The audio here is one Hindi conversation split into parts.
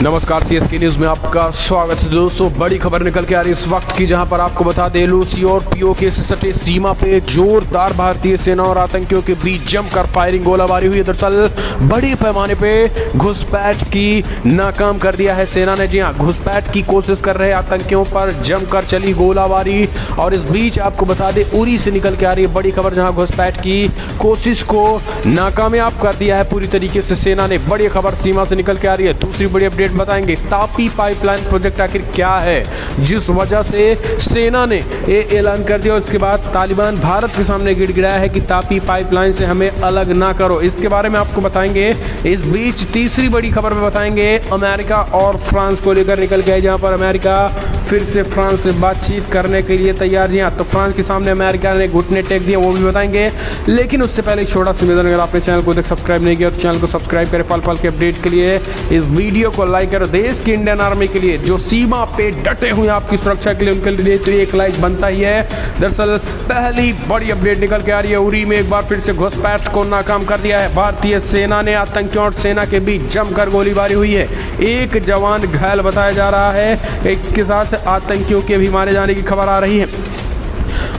नमस्कार, सीएसके न्यूज में आपका स्वागत है। दोस्तों, बड़ी खबर निकल के आ रही है इस वक्त की, जहां पर आपको बता दें एलओसी और पीओके से सटे सीमा पे जोरदार भारतीय सेना और आतंकियों के बीच जमकर फायरिंग गोलाबारी हुई है। दरअसल बड़े पैमाने पे घुसपैठ की नाकाम कर दिया है सेना ने। जी हाँ, घुसपैठ की कोशिश कर रहे आतंकियों पर जमकर चली गोलाबारी। और इस बीच आपको बता दें उरी से निकल के आ रही है बड़ी खबर, जहां घुसपैठ की कोशिश को नाकामयाब कर दिया है पूरी तरीके से सेना ने। बड़ी खबर सीमा से निकल के आ रही है। दूसरी बड़ी अपडेट बताएंगे, तापी पाइपलाइन प्रोजेक्ट आखिर क्या है जिस वजह से सेना ने ये ऐलान कर दिया। उसके बाद तालिबान भारत के सामने गिड़गिड़ाया है कि तापी पाइपलाइन से हमें अलग ना करो। इसके बारे में आपको बताएंगे। इस बीच तीसरी बड़ी खबर में बताएंगे अमेरिका और फ्रांस को लेकर निकल के, जहां पर अमेरिका फिर से फ्रांस से बातचीत करने के लिए तैयार है। तो फ्रांस के सामने अमेरिका ने घुटने टेक दिए, वो भी बताएंगे। लेकिन उससे पहले एक छोटा सा निवेदन, अगर आपने चैनल को सब्सक्राइब नहीं किया तो चैनल को सब्सक्राइब करें पल पल के अपडेट के लिए। इस वीडियो को लाइक करो। देश की इंडियन आर्मी के लिए जो सीमा पे डटे हुए आपकी सुरक्षा के लिए, उनके लिए तो एक लाइक बनता ही है। दरअसल पहली बड़ी अपडेट निकल के आ रही है, उरी में एक बार फिर से घुसपैठ को नाकाम कर दिया है भारतीय सेना ने। आतंकियों और सेना के बीच जमकर गोलीबारी हुई है। एक जवान घायल बताया जा रहा है। इसके साथ आतंकियों के भी मारे जाने की खबर आ रही है।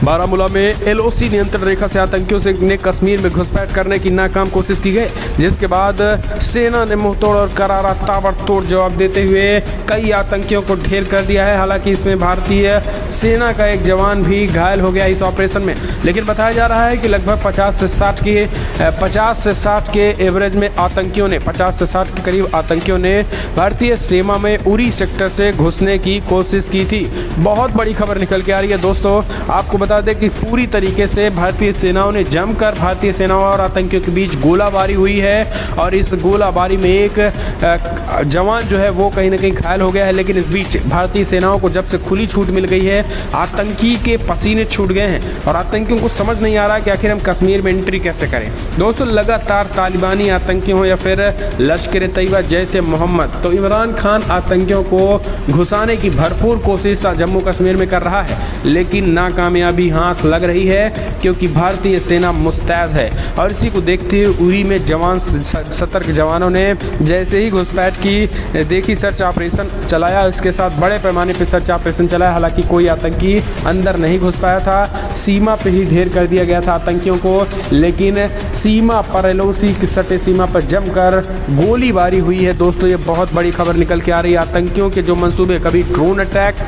बारामूला में एलओसी नियंत्रण रेखा से आतंकियों से ने कश्मीर में घुसपैठ करने की नाकाम कोशिश की गई, जिसके बाद सेना ने मुंहतोड़ और करारा ताबड़तोड़ जवाब देते हुए कई आतंकियों को ढेर कर दिया है। हालांकि इसमें भारतीय सेना का एक जवान भी घायल हो गया इस ऑपरेशन में। लेकिन बताया जा रहा है कि लगभग 50 से 60 के एवरेज में आतंकियों ने 50 से 60 के करीब आतंकियों ने भारतीय सीमा में उरी सेक्टर से घुसने की कोशिश की थी। बहुत बड़ी खबर निकल के आ रही है दोस्तों। आपको बता दें कि पूरी तरीके से भारतीय सेनाओं ने जमकर भारतीय सेनाओं और आतंकियों के बीच गोलाबारी हुई है। और इस गोलाबारी में एक जवान जो है वो कहीं ना कहीं घायल हो गया है। लेकिन इस बीच भारतीय सेनाओं को जब से खुली छूट मिल गई है, आतंकी के पसीने छूट गए हैं और आतंकियों को समझ नहीं आ रहा कि आखिर हम कश्मीर में एंट्री कैसे करें। दोस्तों, लगातार तालिबानी आतंकी हो या फिर लश्कर तैयबा जैसे मोहम्मद, तो इमरान खान आतंकियों को घुसाने की भरपूर कोशिश जम्मू कश्मीर में कर रहा है, लेकिन नाकामयाबी हाथ लग रही है क्योंकि भारतीय सेना मुस्तैद है। और इसी को देखते हुए उरी में जवान सतर्क जवानों ने जैसे ही घुसपैठ की देखी सर्च ऑपरेशन चलाया। इसके साथ बड़े पैमाने पर सर्च ऑपरेशन चलाया। हालांकि कोई आतंकी अंदर नहीं घुस पाया था, सीमा पे ही ढेर कर दिया गया था आतंकियों को। लेकिन सीमा पर एलओसी की सटे सीमा पर जमकर गोलीबारी हुई है। दोस्तों, ये बहुत बड़ी खबर निकल के आ रही है। आतंकियों के जो मंसूबे, कभी ड्रोन अटैक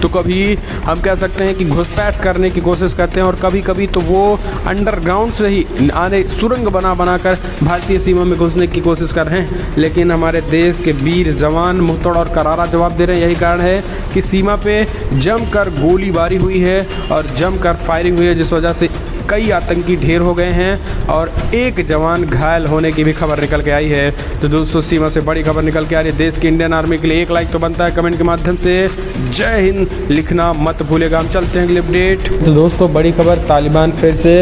तो कभी हम कह सकते हैं कि घुसपैठ करने की कोशिश करते हैं, और कभी कभी तो वो अंडरग्राउंड से ही आने सुरंग बनाकर भारतीय सीमा में घुसने की कोशिश कर रहे हैं। लेकिन हमारे देश के वीर जवान मुंहतोड़ और करारा जवाब दे रहे हैं। यही कारण है कि सीमा पे जमकर गोलीबारी हुई है और जमकर फायरिंग हुई है, जिस वजह से कई आतंकी ढेर हो गए हैं और एक जवान घायल होने की भी खबर निकल के आई है। तो दोस्तों, सीमा से बड़ी खबर निकल के आ रही है। देश की इंडियन आर्मी के लिए एक लाइक तो बनता है। कमेंट के माध्यम से जय हिंद लिखना मत भूलेगा। हम चलते हैं अगले अपडेट। तो दोस्तों, बड़ी खबर, तालिबान फिर से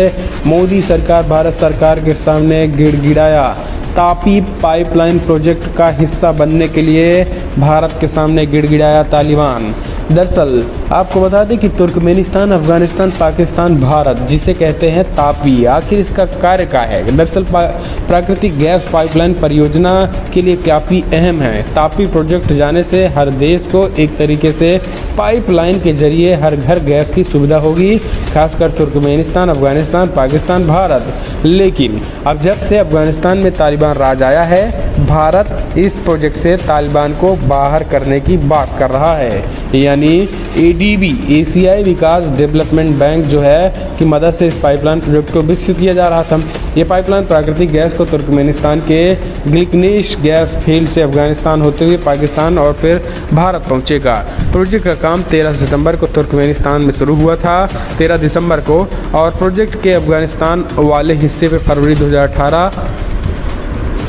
मोदी सरकार भारत सरकार के सामने गिड़गिड़ाया। तापी पाइपलाइन प्रोजेक्ट का हिस्सा बनने के लिए भारत के सामने गिड़गिड़ाया तालिबान। दरअसल आपको बता दें कि तुर्कमेनिस्तान, अफगानिस्तान, पाकिस्तान, भारत जिसे कहते हैं तापी, आखिर इसका कार्य क्या है? दरअसल प्राकृतिक गैस पाइपलाइन परियोजना के लिए काफ़ी अहम है। तापी प्रोजेक्ट जाने से हर देश को एक तरीके से पाइपलाइन के जरिए हर घर गैस की सुविधा होगी, खासकर तुर्कमेनिस्तान, अफगानिस्तान, पाकिस्तान, भारत। लेकिन अब जब से अफगानिस्तान में तालिबान राज आया है, भारत इस प्रोजेक्ट से तालिबान को बाहर करने की बात कर रहा है। यानी एडीबी, एशियाई विकास डेवलपमेंट बैंक जो है की मदद से इस पाइपलाइन प्रोजेक्ट को विकसित किया जा रहा था। ये पाइपलाइन प्राकृतिक गैस को तुर्कमेनिस्तान के ग्लिकनिश गैस फील्ड से अफगानिस्तान होते हुए पाकिस्तान और फिर भारत पहुंचेगा। प्रोजेक्ट का काम 13 सितंबर को तुर्कमेनिस्तान में शुरू हुआ था, 13 दिसंबर को, और प्रोजेक्ट के अफगानिस्तान वाले हिस्से पे फरवरी 2018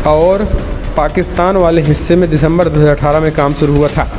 और पाकिस्तान वाले हिस्से में दिसंबर 2018 में काम शुरू हुआ था।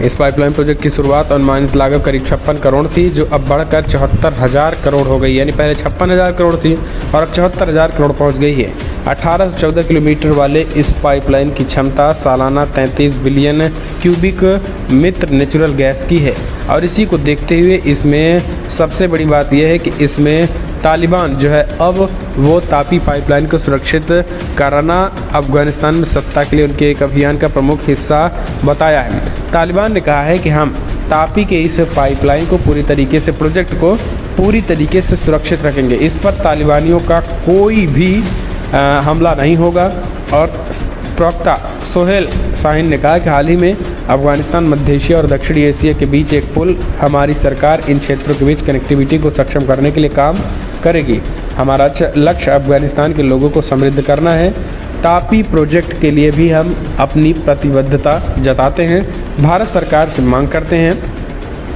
इस पाइपलाइन प्रोजेक्ट की शुरुआत अनुमानित लागत करीब 56 करोड़ थी, जो अब बढ़कर 74,000 करोड़ हो गई। यानी पहले 56,000 करोड़ थी और अब 74,000 करोड़ पहुंच गई है। 18 से 14 किलोमीटर वाले इस पाइपलाइन की क्षमता सालाना 33 billion cubic metre natural gas की है। और इसी को देखते हुए इसमें सबसे बड़ी बात यह है कि इसमें तालिबान जो है अब वो तापी पाइपलाइन को सुरक्षित कराना अफगानिस्तान में सत्ता के लिए उनके एक अभियान का प्रमुख हिस्सा बताया है। तालिबान ने कहा है कि हम तापी के इस पाइपलाइन को प्रोजेक्ट को पूरी तरीके से सुरक्षित रखेंगे। इस पर तालिबानियों का कोई भी हमला नहीं होगा। और प्रवक्ता सोहेल शाहीन ने कहा कि हाल ही में अफगानिस्तान, मध्य एशिया और दक्षिणी एशिया के बीच एक पुल, हमारी सरकार इन क्षेत्रों के बीच कनेक्टिविटी को सक्षम करने के लिए काम करेगी। हमारा लक्ष्य अफगानिस्तान के लोगों को समृद्ध करना है। तापी प्रोजेक्ट के लिए भी हम अपनी प्रतिबद्धता जताते हैं। भारत सरकार से मांग करते हैं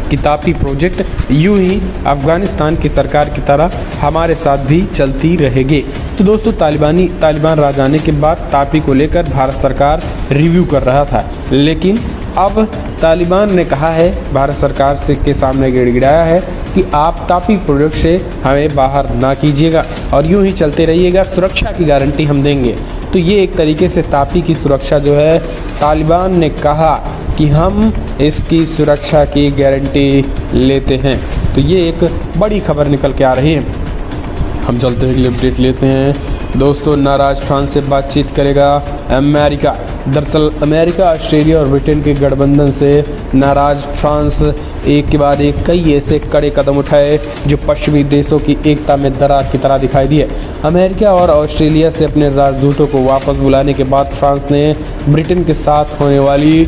कि तापी प्रोजेक्ट यूं ही अफगानिस्तान की सरकार की तरह हमारे साथ भी चलती रहेगी। तो दोस्तों, तालिबान राज आने के बाद तापी को लेकर भारत सरकार रिव्यू कर रहा था, लेकिन अब तालिबान ने कहा है, भारत सरकार से के सामने गिड़गिड़ाया है कि आप तापी प्रोजेक्ट से हमें बाहर ना कीजिएगा और यूं ही चलते रहिएगा, सुरक्षा की गारंटी हम देंगे। तो ये एक तरीके से तापी की सुरक्षा जो है, तालिबान ने कहा कि हम इसकी सुरक्षा की गारंटी लेते हैं। तो ये एक बड़ी खबर निकल के आ रही है। हम चलते हैं, अपडेट लेते हैं। दोस्तों, नाराज फ्रांस से बातचीत करेगा अमेरिका। दरअसल अमेरिका, ऑस्ट्रेलिया और ब्रिटेन के गठबंधन से नाराज फ्रांस एक के बाद एक कई ऐसे कड़े कदम उठाए जो पश्चिमी देशों की एकता में दरार की तरह दिखाई दिए। अमेरिका और ऑस्ट्रेलिया से अपने राजदूतों को वापस बुलाने के बाद फ्रांस ने ब्रिटेन के साथ होने वाली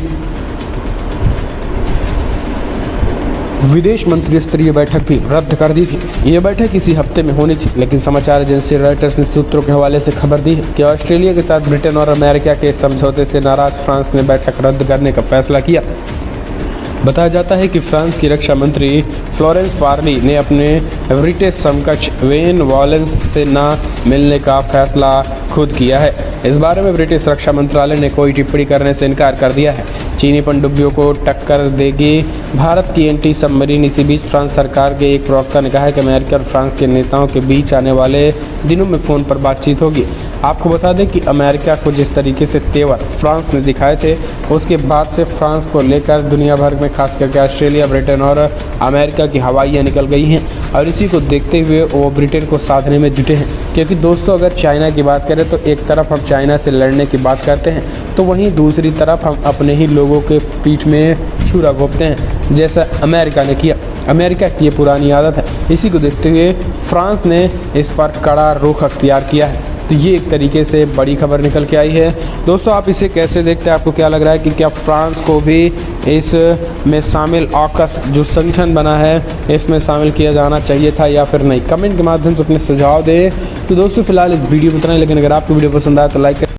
विदेश मंत्री स्तरीय बैठक भी रद्द कर दी थी। ये बैठक इसी हफ्ते में होनी थी, लेकिन समाचार एजेंसी रॉयटर्स ने सूत्रों के हवाले से खबर दी कि ऑस्ट्रेलिया के साथ ब्रिटेन और अमेरिका के समझौते से नाराज फ्रांस ने बैठक रद्द करने का फैसला किया। बताया जाता है कि फ्रांस की रक्षा मंत्री फ्लोरेंस पार्ली ने अपने ब्रिटिश समकक्ष वेन वॉलेंस से न मिलने का फैसला खुद किया है। इस बारे में ब्रिटिश रक्षा मंत्रालय ने कोई टिप्पणी करने से इनकार कर दिया है। चीनी पनडुब्बियों को टक्कर देगी भारत की एंटी सबमरीन। इसी बीच फ्रांस सरकार के एक प्रवक्ता ने कहा है कि अमेरिका और फ्रांस के नेताओं के बीच आने वाले दिनों में फ़ोन पर बातचीत होगी। आपको बता दें कि अमेरिका को जिस तरीके से तेवर फ्रांस ने दिखाए थे, उसके बाद से फ्रांस को लेकर दुनिया भर में खास करके ऑस्ट्रेलिया, ब्रिटेन और अमेरिका की हवाइयाँ निकल गई हैं और इसी को देखते हुए वो ब्रिटेन को साधने में जुटे हैं। क्योंकि दोस्तों, अगर चाइना की बात करें तो एक तरफ हम चाइना से लड़ने की बात करते हैं, तो वहीं दूसरी तरफ हम अपने ही लोगों के पीठ में छुरा घोंपते हैं, जैसा अमेरिका ने किया। अमेरिका की ये पुरानी आदत है। इसी को देखते हुए फ्रांस ने इस पर कड़ा रुख अख्तियार किया है। तो ये एक तरीके से बड़ी खबर निकल के आई है। दोस्तों, आप इसे कैसे देखते हैं? आपको क्या लग रहा है कि क्या फ्रांस को भी इस में शामिल ऑकस जो संगठन बना है, इसमें शामिल किया जाना चाहिए था या फिर नहीं? कमेंट के माध्यम से अपने सुझाव दें। तो दोस्तों, फिलहाल इस वीडियो में इतना ही, लेकिन अगर आपको वीडियो पसंद आया तो लाइक